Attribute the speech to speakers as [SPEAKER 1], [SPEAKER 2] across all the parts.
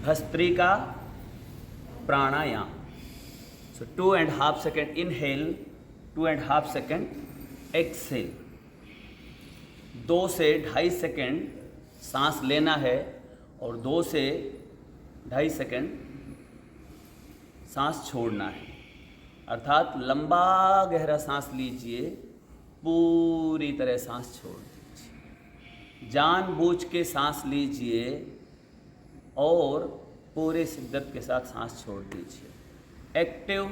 [SPEAKER 1] भस्त्रिका प्राणायाम। So 2.5 second inhale, 2.5 second exhale. 2 से 2.5 second सांस लेना है और 2 से 2.5 सेकेंड सांस छोड़ना है। अर्थात लंबा गहरा सांस लीजिए, पूरी तरह सांस छोड़ दीजिए। जानबूझ के सांस लीजिए और पूरे शिद्दत के साथ सांस छोड़ दीजिए। Active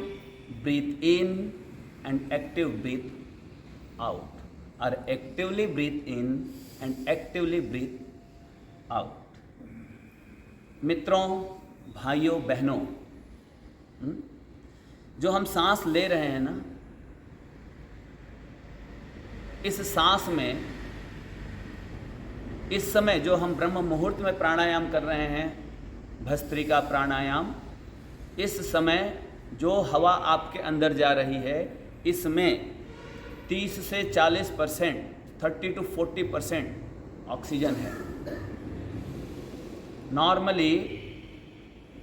[SPEAKER 1] breathe in and active breathe out, और actively breathe in and actively breathe out. मित्रों, भाइयों, बहनों, जो हम सांस ले रहे हैं ना, इस सांस में इस समय जो हम ब्रह्म मुहूर्त में प्राणायाम कर रहे हैं, भस्त्रिका प्राणायाम, इस समय जो हवा आपके अंदर जा रही है, इसमें 30 से 40%, 30 to 40% ऑक्सीजन है। नॉर्मली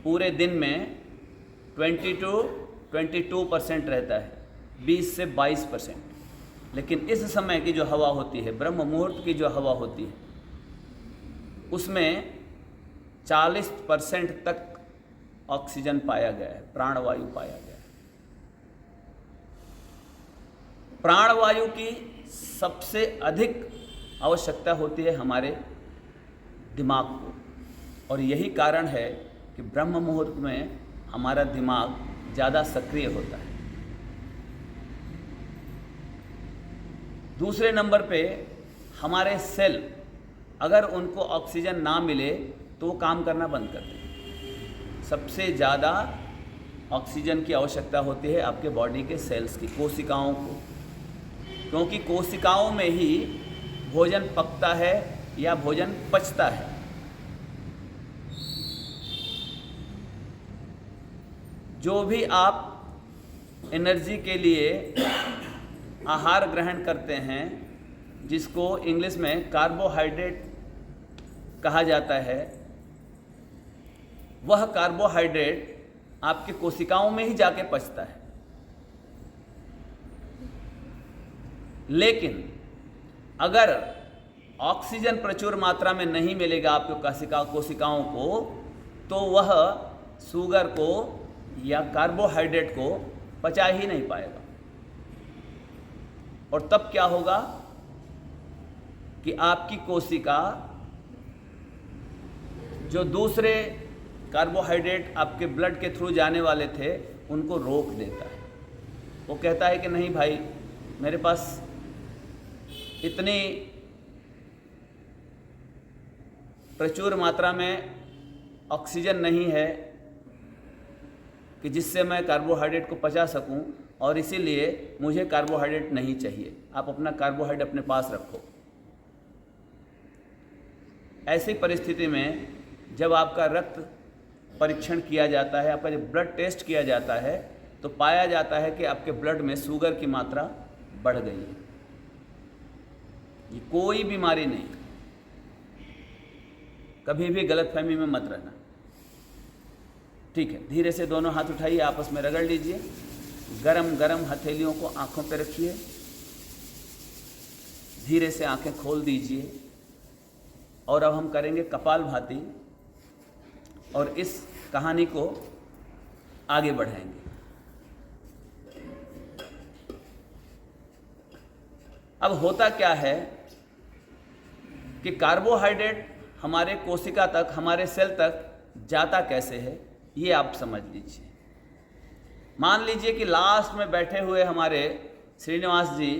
[SPEAKER 1] पूरे दिन में 20 to 22% रहता है, 20 से 22%। लेकिन इस समय की जो हवा होती है, ब्रह्म मुहूर्त की जो हवा होती है, उसमें 40% तक ऑक्सीजन पाया गया है, प्राणवायु पाया गया है। प्राणवायु की सबसे अधिक आवश्यकता होती है हमारे दिमाग को, और यही कारण है कि ब्रह्म मुहूर्त में हमारा दिमाग ज़्यादा सक्रिय होता है। दूसरे नंबर पे हमारे सेल, अगर उनको ऑक्सीजन ना मिले तो वो काम करना बंद कर दें। सबसे ज़्यादा ऑक्सीजन की आवश्यकता होती है आपके बॉडी के सेल्स की, कोशिकाओं को, क्योंकि कोशिकाओं में ही भोजन पकता है या भोजन पचता है। जो भी आप एनर्जी के लिए आहार ग्रहण करते हैं, जिसको इंग्लिश में कार्बोहाइड्रेट कहा जाता है, वह कार्बोहाइड्रेट आपकी कोशिकाओं में ही जाके पचता है। लेकिन अगर ऑक्सीजन प्रचुर मात्रा में नहीं मिलेगा आपके कोशिकाओं को, तो वह शुगर को या कार्बोहाइड्रेट को पचा ही नहीं पाएगा। और तब क्या होगा कि आपकी कोशिका जो दूसरे कार्बोहाइड्रेट आपके ब्लड के थ्रू जाने वाले थे, उनको रोक देता है। वो कहता है कि नहीं भाई, मेरे पास इतनी प्रचुर मात्रा में ऑक्सीजन नहीं है कि जिससे मैं कार्बोहाइड्रेट को पचा सकूं, और इसीलिए मुझे कार्बोहाइड्रेट नहीं चाहिए। आप अपना कार्बोहाइड्रेट अपने पास रखो। ऐसी परिस्थिति में जब आपका रक्त परीक्षण किया जाता है, आपका जब ब्लड टेस्ट किया जाता है, तो पाया जाता है कि आपके ब्लड में शुगर की मात्रा बढ़ गई है। ये कोई बीमारी नहीं, कभी भी गलतफहमी में मत रहना। ठीक है, धीरे से दोनों हाथ उठाइए, आपस में रगड़ लीजिए। गरम गरम हथेलियों को आंखों पे रखिए, धीरे से आंखें खोल दीजिए। और अब हम करेंगे कपालभाति, और इस कहानी को आगे बढ़ाएंगे। अब होता क्या है कि कार्बोहाइड्रेट हमारे कोशिका तक, हमारे सेल तक जाता कैसे है, ये आप समझ लीजिए। मान लीजिए कि लास्ट में बैठे हुए हमारे श्रीनिवास जी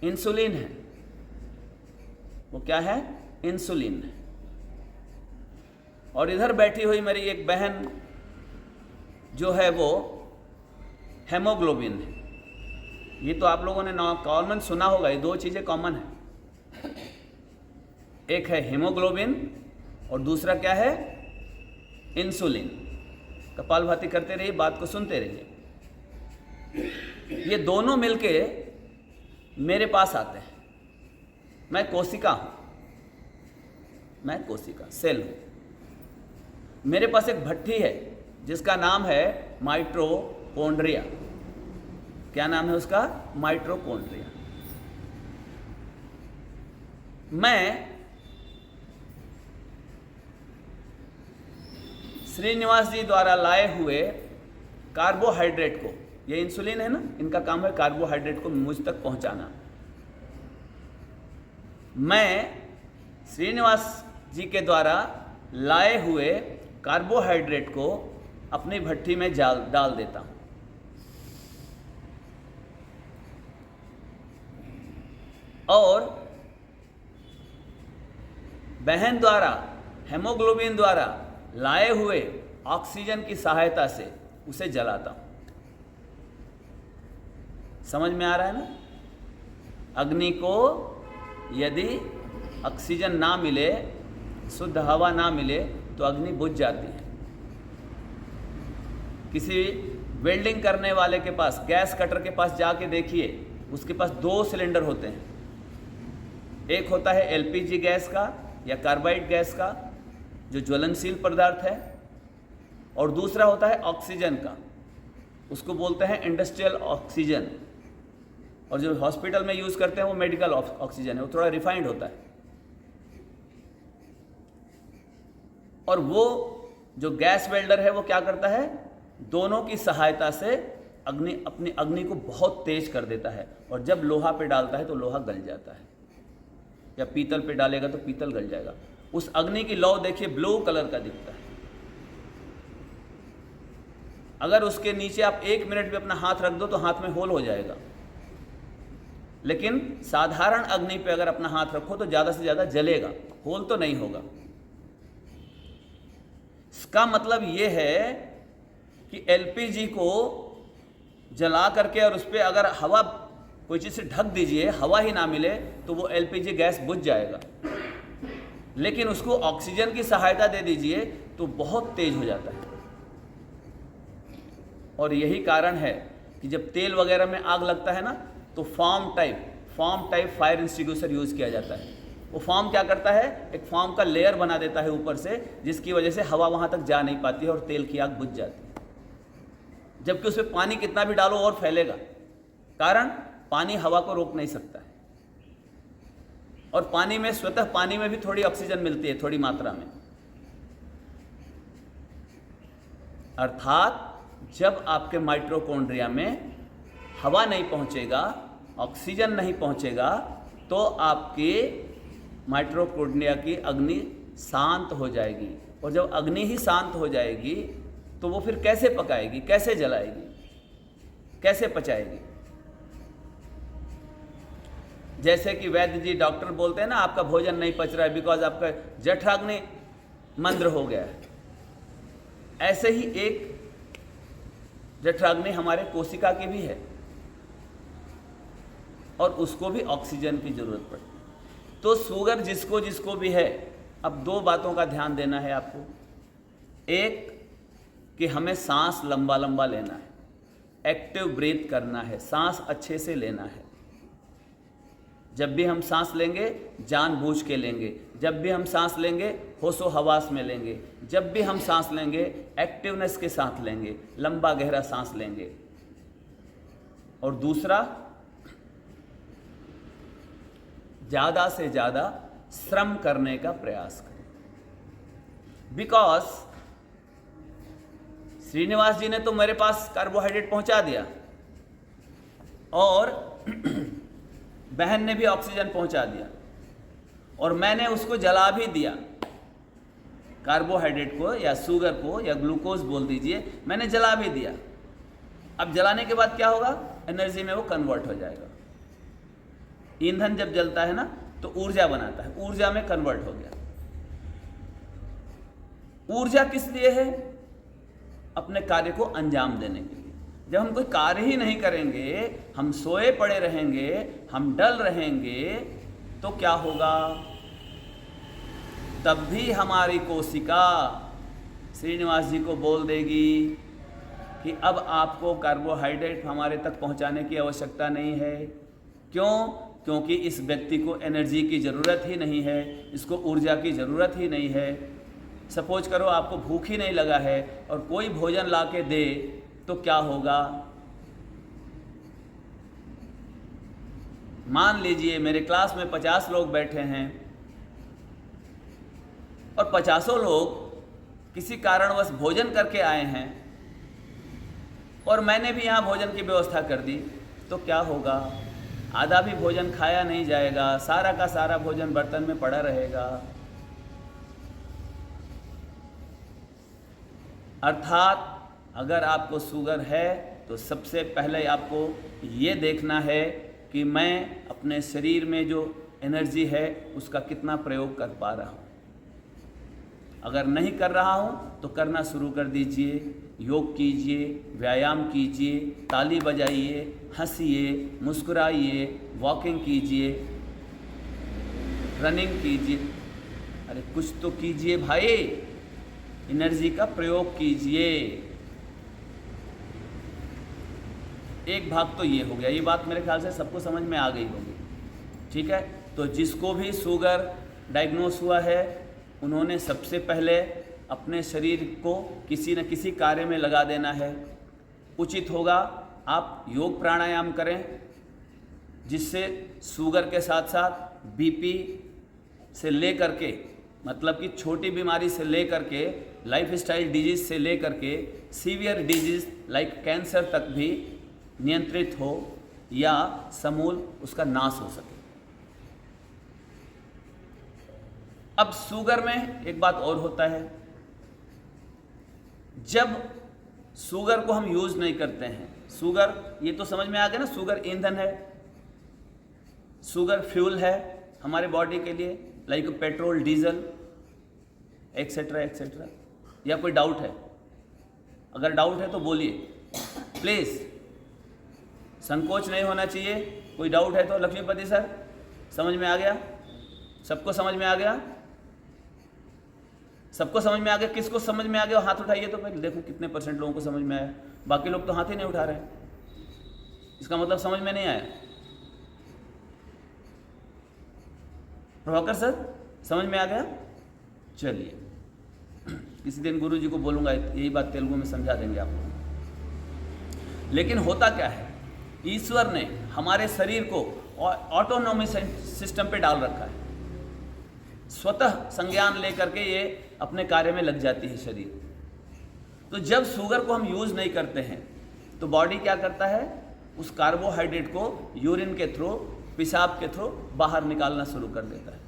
[SPEAKER 1] इंसुलिन है। वो क्या है? इंसुलिन है। और इधर बैठी हुई मेरी एक बहन जो है वो हेमोग्लोबिन है। ये तो आप लोगों ने कॉमन सुना होगा, ये दो चीज़ें कॉमन है। एक है हीमोग्लोबिन और दूसरा क्या है? इंसुलिन। कपालभाति करते रहिए, बात को सुनते रहिए। ये दोनों मिलके मेरे पास आते हैं। मैं कोशिका हूं, मैं कोशिका सेल हूं। मेरे पास एक भट्ठी है जिसका नाम है माइटोकॉन्ड्रिया। क्या नाम है उसका? माइटोकॉन्ड्रिया। मैं श्रीनिवास जी द्वारा लाए हुए कार्बोहाइड्रेट को, ये इंसुलिन है ना, इनका काम है कार्बोहाइड्रेट को मुझ तक पहुंचाना। मैं श्रीनिवास जी के द्वारा लाए हुए कार्बोहाइड्रेट को अपनी भट्ठी में डाल देता हूं। और बहन द्वारा हेमोग्लोबिन द्वारा लाए हुए ऑक्सीजन की सहायता से उसे जलाता हूं। समझ में आ रहा है ना? अग्नि को यदि ऑक्सीजन ना मिले, शुद्ध हवा ना मिले, तो अग्नि बुझ जाती है। किसी वेल्डिंग करने वाले के पास, गैस कटर के पास जाके देखिए, उसके पास 2 सिलेंडर होते हैं। एक होता है एलपीजी गैस का या कार्बाइड गैस का, जो ज्वलनशील पदार्थ है, और दूसरा होता है ऑक्सीजन का, उसको बोलते हैं इंडस्ट्रियल ऑक्सीजन। और जो हॉस्पिटल में यूज़ करते हैं वो मेडिकल ऑक्सीजन है, वो थोड़ा रिफाइंड होता है। और वो जो गैस वेल्डर है वो क्या करता है? दोनों की सहायता से अपनी अग्नि को बहुत तेज कर देता है। और जब लोहा पे डालता है तो लोहा गल जाता है, या पीतल पे डालेगा तो पीतल गल जाएगा। उस अग्नि की लौ देखिए, ब्लू कलर का दिखता है। अगर उसके नीचे आप 1 मिनट भी अपना हाथ रख दो तो हाथ में होल हो जाएगा। लेकिन साधारण अग्नि पे अगर अपना हाथ रखो तो ज़्यादा से ज़्यादा जलेगा, होल तो नहीं होगा। इसका मतलब ये है कि एलपीजी को जला करके और उस पर अगर हवा, कोई चीज़ से ढक दीजिए, हवा ही ना मिले, तो वो एलपीजी गैस बुझ जाएगा। लेकिन उसको ऑक्सीजन की सहायता दे दीजिए तो बहुत तेज हो जाता है। और यही कारण है कि जब तेल वगैरह में आग लगता है ना, तो form type fire extinguisher use किया जाता है। वो फॉर्म क्या करता है? एक फॉर्म का लेयर बना देता है ऊपर से, जिसकी वजह से हवा वहाँ तक जा नहीं पाती है और तेल की आग बुझ जाती है। जबकि उसमें पानी कितना भी डालो और फैलेगा, कारण पानी हवा को रोक नहीं सकता है। और पानी में, स्वतः पानी में भी थोड़ी ऑक्सीजन मिलती है, थोड़ी मात्रा में। अर्थात जब आपके माइटोकॉन्ड्रिया में हवा नहीं पहुंचेगा, ऑक्सीजन नहीं पहुंचेगा, तो आपके माइटोकॉन्ड्रिया की अग्नि शांत हो जाएगी। और जब अग्नि ही शांत हो जाएगी तो वो फिर कैसे पकाएगी, कैसे जलाएगी, कैसे पचाएगी? जैसे कि वैद्य जी, डॉक्टर बोलते हैं ना, आपका भोजन नहीं पच रहा है बिकॉज आपका जठराग्नि मंद हो गया है। ऐसे ही एक जठराग्नि हमारे कोशिका की भी है, और उसको भी ऑक्सीजन की जरूरत पड़ती है। तो शुगर जिसको जिसको भी है, अब 2 बातों का ध्यान देना है आपको। एक कि हमें सांस लंबा लंबा लेना है, एक्टिव ब्रीथ करना है, सांस अच्छे से लेना है। जब भी हम सांस लेंगे जानबूझ के लेंगे, जब भी हम सांस लेंगे होशो हवास में लेंगे, जब भी हम सांस लेंगे एक्टिवनेस के साथ लेंगे, लंबा गहरा सांस लेंगे। और दूसरा, ज़्यादा से ज़्यादा श्रम करने का प्रयास करें। बिकॉज श्रीनिवास जी ने तो मेरे पास कार्बोहाइड्रेट पहुंचा दिया, और बहन ने भी ऑक्सीजन पहुंचा दिया, और मैंने उसको जला भी दिया। कार्बोहाइड्रेट को या शुगर को या ग्लूकोज बोल दीजिए, मैंने जला भी दिया। अब जलाने के बाद क्या होगा? एनर्जी में वो कन्वर्ट हो जाएगा। ईंधन जब जलता है ना तो ऊर्जा बनाता है, ऊर्जा में कन्वर्ट हो गया। ऊर्जा किस लिए है? अपने कार्य को अंजाम देने के लिए। जब हम कोई कार्य ही नहीं करेंगे, हम सोए पड़े रहेंगे, हम डल रहेंगे, तो क्या होगा? तब भी हमारी कोशिका श्रीनिवास जी को बोल देगी कि अब आपको कार्बोहाइड्रेट हमारे तक पहुंचाने की आवश्यकता नहीं है। क्यों? क्योंकि इस व्यक्ति को एनर्जी की ज़रूरत ही नहीं है, इसको ऊर्जा की ज़रूरत ही नहीं है। सपोज करो आपको भूख ही नहीं लगा है और कोई भोजन ला के दे तो क्या होगा? मान लीजिए मेरे क्लास में 50 लोग बैठे हैं और 50 लोग किसी कारणवश भोजन करके आए हैं और मैंने भी यहाँ भोजन की व्यवस्था कर दी, तो क्या होगा? आधा भी भोजन खाया नहीं जाएगा, सारा का सारा भोजन बर्तन में पड़ा रहेगा। अर्थात अगर आपको शुगर है तो सबसे पहले आपको ये देखना है कि मैं अपने शरीर में जो एनर्जी है उसका कितना प्रयोग कर पा रहा हूँ। अगर नहीं कर रहा हूँ तो करना शुरू कर दीजिए। योग कीजिए, व्यायाम कीजिए, ताली बजाइए, हंसिए, मुस्कुराइए, वॉकिंग कीजिए, रनिंग कीजिए। अरे कुछ तो कीजिए भाई, एनर्जी का प्रयोग कीजिए। एक भाग तो ये हो गया, ये बात मेरे ख्याल से सबको समझ में आ गई होगी। ठीक है, तो जिसको भी शुगर डायग्नोस हुआ है उन्होंने सबसे पहले अपने शरीर को किसी न किसी कार्य में लगा देना है। उचित होगा आप योग प्राणायाम करें, जिससे शुगर के साथ साथ बीपी से ले करके, मतलब कि छोटी बीमारी से ले करके, लाइफस्टाइल डिजीज से ले करके सीवियर डिजीज लाइक कैंसर तक भी नियंत्रित हो या समूल उसका नाश हो सके। अब शुगर में एक बात और होता है, जब शुगर को हम यूज नहीं करते हैं, शुगर ये तो समझ में आ गया ना, शुगर ईंधन है, शुगर फ्यूल है हमारे बॉडी के लिए, like petrol, diesel, etcetera etcetera. या कोई डाउट है? अगर डाउट है तो बोलिए प्लीज, संकोच नहीं होना चाहिए। कोई डाउट है तो लक्ष्मीपति सर, समझ में आ गया? सबको समझ में आ गया? सबको समझ में आ गया? किसको समझ में आ गया हाथ उठाइए तो मैं देखूं कितने % लोगों को समझ में आया। बाकी लोग तो हाथ ही नहीं उठा रहे, इसका मतलब समझ में नहीं आया। प्रभाकर सर समझ में आ गया? चलिए किसी दिन गुरु जी को बोलूँगा, यही बात तेलुगु में समझा देंगे आप लोग। लेकिन होता क्या है, ईश्वर ने हमारे शरीर को ऑटोनॉमी सिस्टम पे डाल रखा है। स्वतः संज्ञान लेकर के ये अपने कार्य में लग जाती है शरीर। तो जब शुगर को हम यूज नहीं करते हैं तो बॉडी क्या करता है, उस कार्बोहाइड्रेट को यूरिन के थ्रू, पेशाब के थ्रू बाहर निकालना शुरू कर देता है,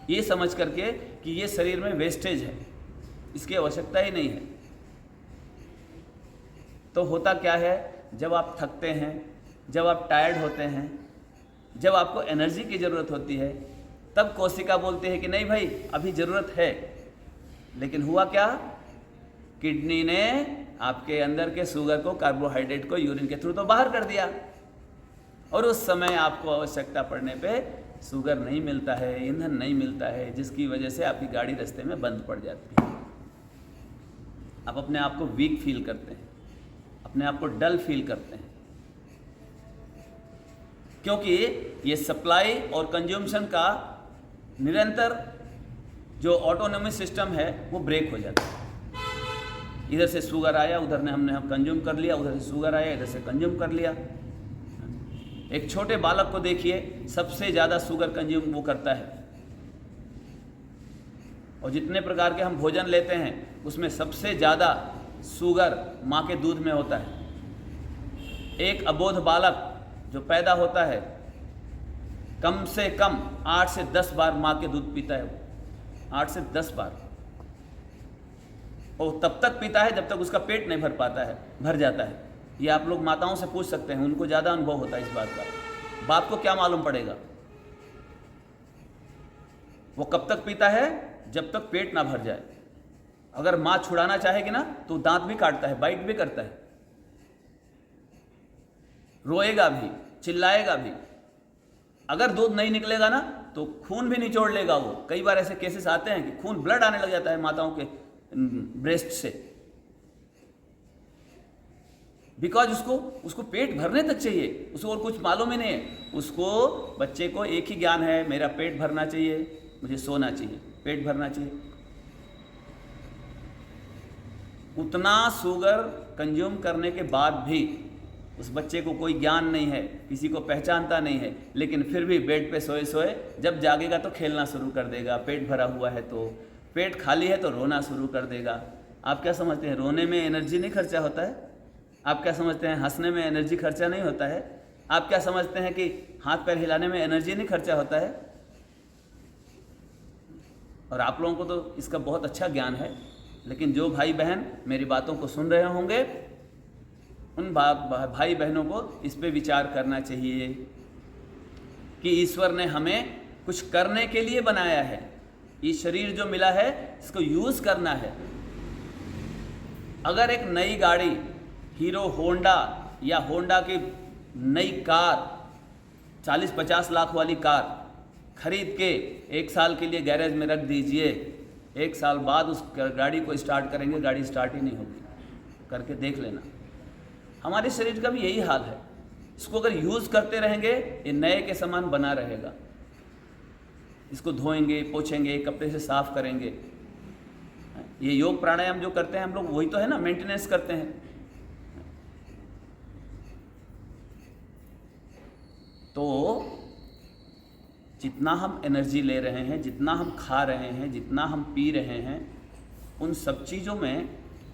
[SPEAKER 1] ये समझ करके कि ये शरीर में वेस्टेज है, इसकी आवश्यकता ही नहीं है। तो होता क्या है, जब आप थकते हैं, जब आप टायर्ड होते हैं, जब आपको एनर्जी की ज़रूरत होती है, तब कोशिका बोलती है कि नहीं भाई अभी ज़रूरत है। लेकिन हुआ क्या, किडनी ने आपके अंदर के शुगर को, कार्बोहाइड्रेट को यूरिन के थ्रू तो बाहर कर दिया, और उस समय आपको आवश्यकता पड़ने पे शुगर नहीं मिलता है, ईंधन नहीं मिलता है, जिसकी वजह से आपकी गाड़ी रास्ते में बंद पड़ जाती है। आप अपने आप को वीक फील करते हैं, अपने आप को डल फील करते हैं, क्योंकि ये सप्लाई और कंज्यूमशन का निरंतर जो ऑटोनॉमी सिस्टम है वो ब्रेक हो जाता है। इधर से शुगर आया, उधर ने हमने कंज्यूम कर लिया, उधर से शुगर आया, इधर से कंज्यूम कर लिया। एक छोटे बालक को देखिए, सबसे ज़्यादा शुगर कंज्यूम वो करता है, और जितने प्रकार के हम भोजन लेते हैं उसमें सबसे ज़्यादा शुगर माँ के दूध में होता है। एक अबोध बालक जो पैदा होता है कम से कम 8 से 10 बार माँ के दूध पीता है, 8 से 10 बार, और तब तक पीता है जब तक उसका पेट नहीं भर जाता है। ये आप लोग माताओं से पूछ सकते हैं, उनको ज़्यादा अनुभव होता है इस बात का। बाप को क्या मालूम पड़ेगा, वो कब तक पीता है, जब तक पेट ना भर जाए। अगर माँ छुड़ाना चाहेगी ना तो दांत भी काटता है, बाइट भी करता है, रोएगा भी, चिल्लाएगा भी। अगर दूध नहीं निकलेगा ना तो खून भी निचोड़ लेगा वो। कई बार ऐसे केसेस आते हैं कि खून, ब्लड आने लग जाता है माताओं के ब्रेस्ट से। बिकॉज उसको पेट भरने तक चाहिए, उसको और कुछ मालूम ही नहीं है। उसको, बच्चे को एक ही ज्ञान है, मेरा पेट भरना चाहिए, मुझे सोना चाहिए, पेट भरना चाहिए। उतना शुगर कंज्यूम करने के बाद भी उस बच्चे को कोई ज्ञान नहीं है, किसी को पहचानता नहीं है, लेकिन फिर भी बेड पे सोए सोए जब जागेगा तो खेलना शुरू कर देगा। पेट भरा हुआ है तो, पेट खाली है तो रोना शुरू कर देगा। आप क्या समझते हैं रोने में एनर्जी नहीं खर्चा होता है? आप क्या समझते हैं हंसने में एनर्जी खर्चा नहीं होता है? आप क्या समझते हैं कि हाथ पैर हिलाने में एनर्जी नहीं खर्चा होता है? और आप लोगों को तो इसका बहुत अच्छा ज्ञान है, लेकिन जो भाई बहन मेरी बातों को सुन रहे होंगे, उन भाई बहनों को इस पे विचार करना चाहिए कि ईश्वर ने हमें कुछ करने के लिए बनाया है। ये शरीर जो मिला है इसको यूज़ करना है। अगर एक नई गाड़ी, हीरो होंडा या होंडा की नई कार, 40-50 लाख वाली कार खरीद के 1 साल के लिए गैरेज में रख दीजिए, 1 साल बाद उस गाड़ी को स्टार्ट करेंगे, गाड़ी स्टार्ट ही नहीं होगी। करके देख लेना। हमारे शरीर का भी यही हाल है। इसको अगर यूज़ करते रहेंगे ये नए के समान बना रहेगा। इसको धोएंगे, पोछेंगे, कपड़े से साफ करेंगे। ये योग प्राणायाम जो करते हैं हम लोग, वही तो है ना, मेंटेनेंस करते हैं। तो जितना हम एनर्जी ले रहे हैं, जितना हम खा रहे हैं, जितना हम पी रहे हैं, उन सब चीज़ों में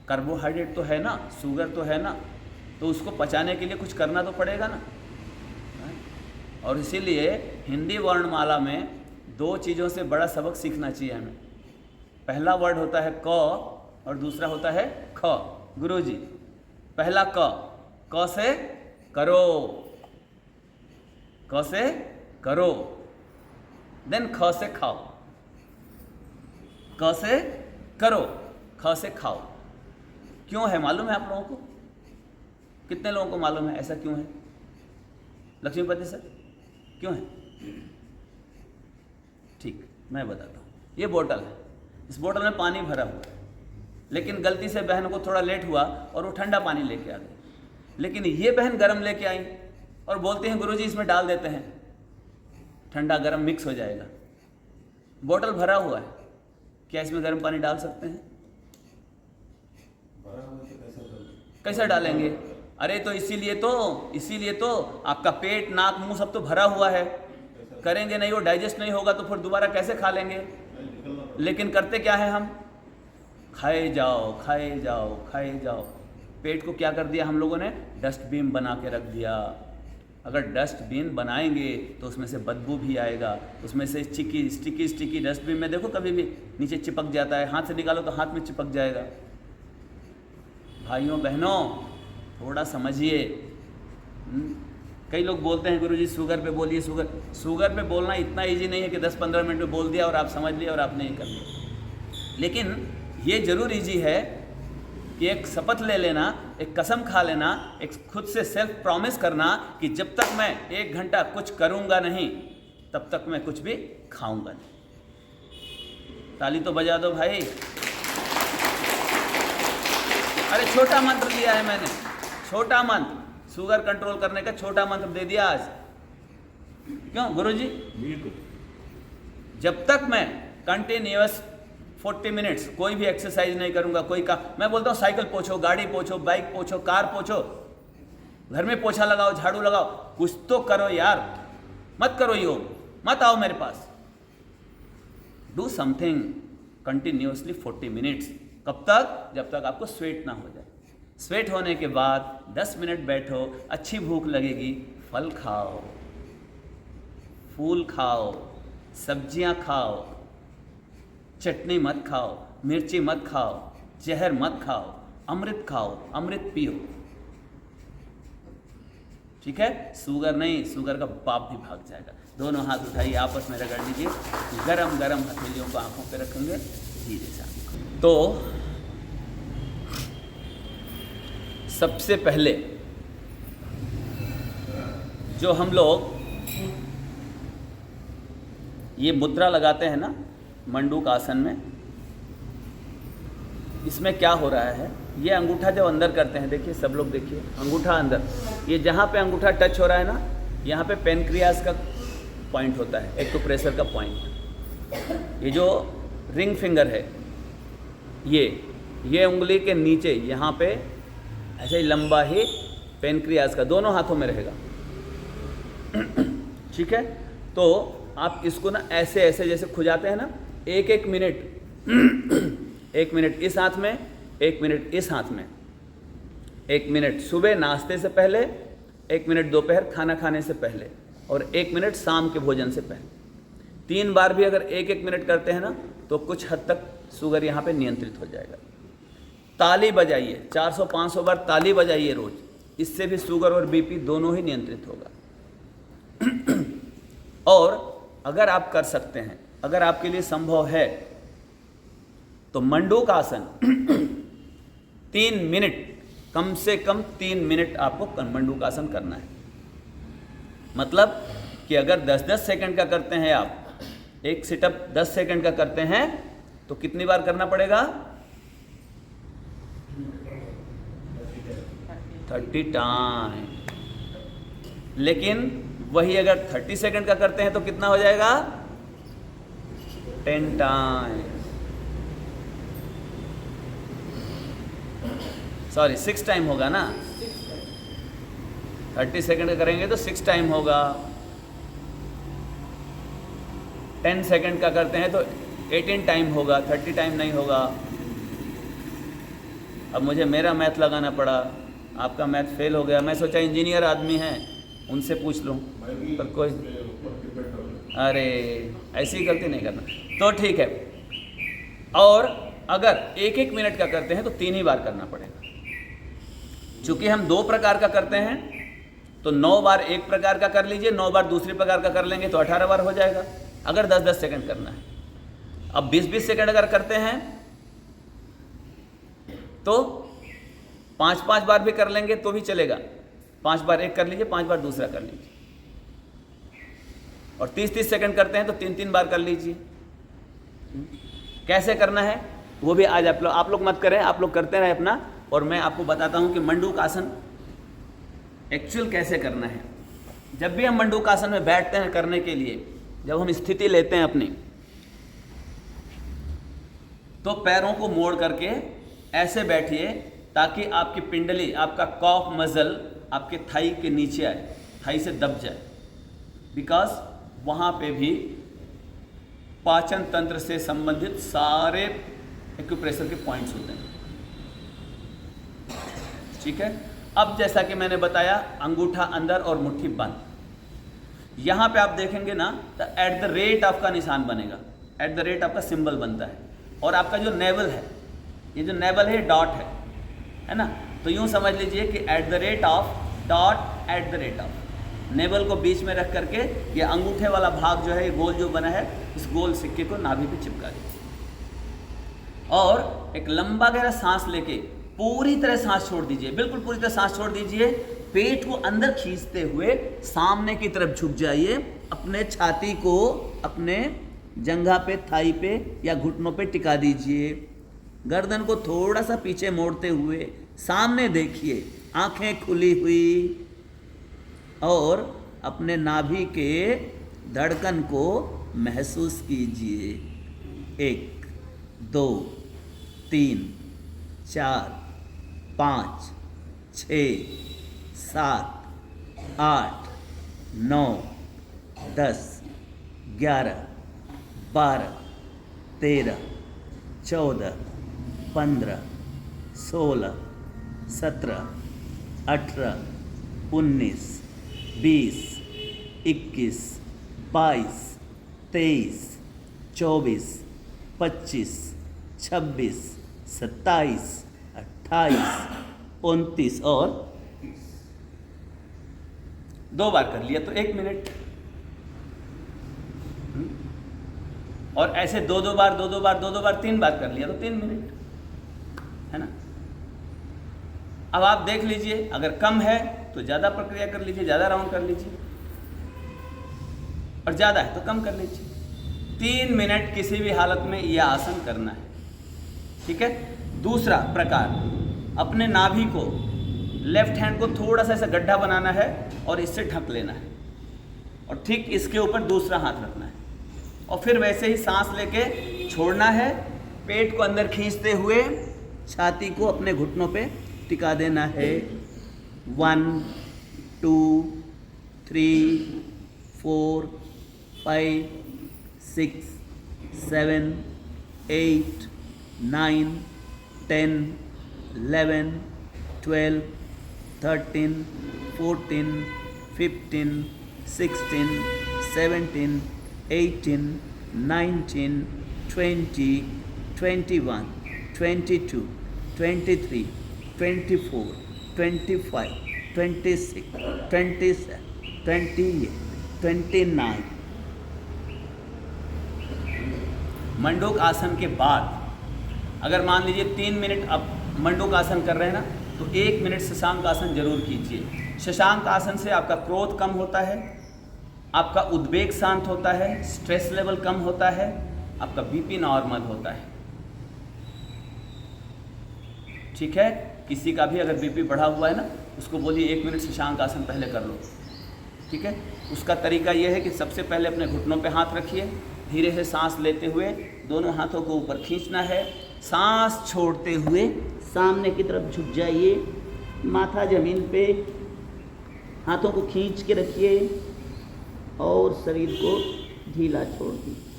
[SPEAKER 1] कार्बोहाइड्रेट तो है ना, शुगर तो है ना, तो उसको पचाने के लिए कुछ करना तो पड़ेगा ना। और इसीलिए हिंदी वर्णमाला में 2 चीज़ों से बड़ा सबक सीखना चाहिए हमें। पहला वर्ड होता है क और दूसरा होता है ख। गुरुजी, पहला क से करो, क से करो, देन ख से खाओ। क से करो, ख से खाओ। क्यों है मालूम है आप लोगों को? कितने लोगों को मालूम है ऐसा क्यों है? लक्ष्मीपति सर, क्यों है? ठीक, मैं बताता हूँ। ये बोतल है, इस बोतल में पानी भरा हुआ है, लेकिन गलती से बहन को थोड़ा लेट हुआ और वो ठंडा पानी लेके आ गई। लेकिन ये बहन गर्म लेके आई और बोलते हैं गुरुजी इसमें डाल देते हैं, ठंडा गर्म मिक्स हो जाएगा। बोतल भरा हुआ है, क्या इसमें गर्म पानी डाल सकते हैं? कैसे डालेंगे? अरे तो इसीलिए तो आपका पेट, नाक, मुंह सब तो भरा हुआ है। करेंगे नहीं, वो डाइजेस्ट नहीं होगा तो फिर दोबारा कैसे खा लेंगे? लेकिन करते क्या है हम? खाए जाओ, खाए जाओ, खाए जाओ। पेट को क्या कर दिया हम लोगों ने? डस्टबिन बना के रख दिया। अगर डस्टबिन बनाएंगे तो उसमें से बदबू भी आएगा, उसमें से स्टिकी डस्टबिन में देखो कभी भी नीचे चिपक जाता है, हाथ से निकालो तो हाथ में चिपक जाएगा। भाइयों बहनों, थोड़ा समझिए। कई लोग बोलते हैं गुरुजी शुगर पे बोलिए, शुगर पे बोलना इतना इजी नहीं है कि 10-15 मिनट में बोल दिया और आप समझ लिया और आपने ये कर लिया। लेकिन ये जरूर इजी है कि एक शपथ ले लेना, एक कसम खा लेना, एक खुद से सेल्फ प्रॉमिस करना कि जब तक मैं 1 घंटा कुछ करूँगा नहीं तब तक मैं कुछ भी खाऊंगा नहीं। ताली तो बजा दो भाई। अरे छोटा मंत्र दिया है मैंने, छोटा मंत्र, शुगर कंट्रोल करने का छोटा मंत्र दे दिया आज। क्यों गुरुजी? बिल्कुल। जब तक मैं कंटिन्यूअस 40 मिनट्स कोई भी एक्सरसाइज नहीं करूंगा, मैं बोलता हूँ साइकिल पोछो, गाड़ी पोछो, बाइक पोछो, कार पोछो, घर में पोछा लगाओ, झाड़ू लगाओ, कुछ तो करो यार। मत करो योग, मत आओ मेरे पास। Do something continuously 40 minutes. कब तक? जब तक आपको स्वेट ना हो जाए। स्वेट होने के बाद 10 मिनट बैठो, अच्छी भूख लगेगी, फल खाओ, फूल खाओ, सब्जियां खाओ, चटनी मत खाओ, मिर्ची मत खाओ, जहर मत खाओ, अमृत खाओ, अमृत पियो। ठीक है? शुगर नहीं, शुगर का पाप भी भाग जाएगा। दोनों हाथ उठाइए, आपस में रगड़ लीजिए। गरम गरम हथेलियों को आंखों पे रखेंगे धीरे से। तो सबसे पहले जो हम लोग ये मुद्रा लगाते हैं ना मंडूक आसन में, इसमें क्या हो रहा है? ये अंगूठा जब अंदर करते हैं, देखिए सब लोग देखिए, अंगूठा अंदर, ये जहाँ पे अंगूठा टच हो रहा है ना, यहाँ पे पेनक्रियास का पॉइंट होता है, एक्यूप्रेशर का पॉइंट। ये जो रिंग फिंगर है, ये उंगली के नीचे यहाँ पे ऐसे ही लंबा ही पेनक्रियास का दोनों हाथों में रहेगा। ठीक है, तो आप इसको ना ऐसे ऐसे जैसे खुजाते हैं ना, एक एक मिनट 1 मिनट इस हाथ में, 1 मिनट इस हाथ में, 1 मिनट सुबह नाश्ते से पहले, 1 मिनट दोपहर खाना खाने से पहले, और 1 मिनट शाम के भोजन से पहले। 3 बार भी अगर 1-1 मिनट करते हैं ना, तो कुछ हद तक शुगर यहाँ पे नियंत्रित हो जाएगा। ताली बजाइए, 400-500 बार ताली बजाइए रोज, इससे भी शुगर और बीपी दोनों ही नियंत्रित होगा। और अगर आप कर सकते हैं, अगर आपके लिए संभव है, तो मंडूक आसन 3 मिनट, कम से कम 3 मिनट आपको मंडूक आसन करना है। मतलब कि अगर 10-10 सेकंड का करते हैं आप, एक सिटअप 10 सेकंड का करते हैं, तो कितनी बार करना पड़ेगा? 30 टाइम। लेकिन वही अगर 30 सेकंड का करते हैं तो कितना हो जाएगा? 10 टाइम, सॉरी 6 टाइम होगा ना। 30 सेकंड का करेंगे तो 6 टाइम होगा। 10 सेकंड का करते हैं तो 18 टाइम होगा, 30 टाइम नहीं होगा। अब मुझे मेरा मैथ लगाना पड़ा, आपका मैथ फेल हो गया। मैं सोचा इंजीनियर आदमी हैं, उनसे पूछ लूँ, पर कोई, अरे ऐसी गलती नहीं करना। तो ठीक है, और अगर 1-1 मिनट का करते हैं तो 3 ही बार करना पड़ेगा। चूँकि हम 2 प्रकार का करते हैं, तो 9 बार एक प्रकार का कर लीजिए, 9 बार दूसरे प्रकार का कर लेंगे तो 18 बार हो जाएगा, अगर 10-10 सेकंड करना है। अब 20-20 सेकंड अगर करते हैं तो 5-5 बार भी कर लेंगे तो भी चलेगा। 5 बार एक कर लीजिए, 5 बार दूसरा कर लीजिए। और 30-30 सेकंड करते हैं तो 3-3 बार कर लीजिए। कैसे करना है वो भी आज आप लोग मत करें, आप लोग करते रहे अपना, और मैं आपको बताता हूं कि मंडूक आसन एक्चुअल कैसे करना है। जब भी हम मंडूक आसन में बैठते हैं करने के लिए, जब हम स्थिति लेते हैं अपनी, तो पैरों को मोड़ करके ऐसे बैठिए ताकि आपकी पिंडली, आपका कॉफ मसल आपके थाई के नीचे आए, थाई से दब जाए। बिकॉज वहाँ पे भी पाचन तंत्र से संबंधित सारे एक्यूप्रेशर के पॉइंट्स होते हैं। ठीक है, अब जैसा कि मैंने बताया, अंगूठा अंदर और मुट्ठी बंद। यहाँ पे आप देखेंगे ना तो एट द रेट ऑफ का निशान बनेगा, एट द रेट ऑफ का सिंबल बनता है। और आपका जो नेवल है, ये जो नेवल है डॉट है ना, तो यूँ समझ लीजिए कि at the rate of dot, at the rate of, naval को बीच में रख करके ये अंगूठे वाला भाग जो है, ये गोल जो बना है, इस गोल सिक्के को नाभि पे चिपका दीजिए। और एक लंबा गहरा सांस लेके पूरी तरह सांस छोड़ दीजिए, बिल्कुल पूरी तरह सांस छोड़ दीजिए। पेट को अंदर खींचते हुए सामने की तरफ झुक जाइए, अपने छाती को अपने जंघा पे, थाई पे या घुटनों पे टिका दीजिए। गर्दन को थोड़ा सा पीछे मोड़ते हुए सामने देखिए, आंखें खुली हुई, और अपने नाभि के धड़कन को महसूस कीजिए। 1, 2, 3, 4, 5, 6, 7, 8, 9, 10, 11, 12, 13, 14, 15, 16, 17, 18, 19, 20, 21, 22, 23, 24, 25, 26, 27, 28, 29 और 2 बार कर लिया तो 1 मिनट। और ऐसे 2-2 बार 2-2 बार 2-2 बार 3 बार कर लिया तो 3 मिनट, है ना। अब आप देख लीजिए, अगर कम है तो ज़्यादा प्रक्रिया कर लीजिए, ज़्यादा राउंड कर लीजिए, और ज़्यादा है तो कम कर लीजिए। 3 मिनट किसी भी हालत में यह आसन करना है। ठीक है। दूसरा प्रकार, अपने नाभि को, लेफ्ट हैंड को थोड़ा सा ऐसा गड्ढा बनाना है और इससे ढक लेना है और ठीक इसके ऊपर दूसरा हाथ रखना है और फिर वैसे ही सांस लेके छोड़ना है। पेट को अंदर खींचते हुए छाती को अपने घुटनों पे टिका देना है। 1 2 3 4 5 6 7 8 9 10 11 12 13 14 15 16 17 18 19 20 21 22 23 24 25 26 27 28 29। मंडूक आसन के बाद अगर मान लीजिए 3 मिनट आप मंडूक आसन कर रहे हैं ना, तो 1 मिनट शशांक आसन जरूर कीजिए। शशांक आसन से आपका क्रोध कम होता है, आपका उद्वेग शांत होता है, स्ट्रेस लेवल कम होता है, आपका बीपी नॉर्मल होता है। ठीक है, किसी का भी अगर बीपी बढ़ा हुआ है ना, उसको बोलिए 1 मिनट शशांक आसन पहले कर लो। ठीक है, उसका तरीका यह है कि सबसे पहले अपने घुटनों पे हाथ रखिए, धीरे से सांस लेते हुए दोनों हाथों को ऊपर खींचना है। सांस छोड़ते हुए सामने की तरफ झुक जाइए, माथा जमीन पे, हाथों को खींच के रखिए और शरीर को ढीला छोड़ दीजिए।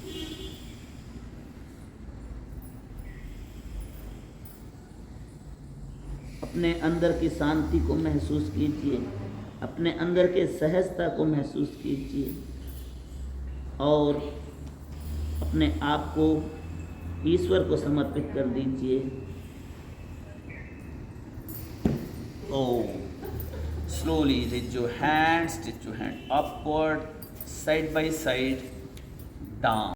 [SPEAKER 1] अपने अंदर की शांति को महसूस कीजिए, अपने अंदर के सहजता को महसूस कीजिए और अपने आप को ईश्वर को समर्पित कर दीजिए। Slowly raise your hands, stretch your hand upward, side by side, down.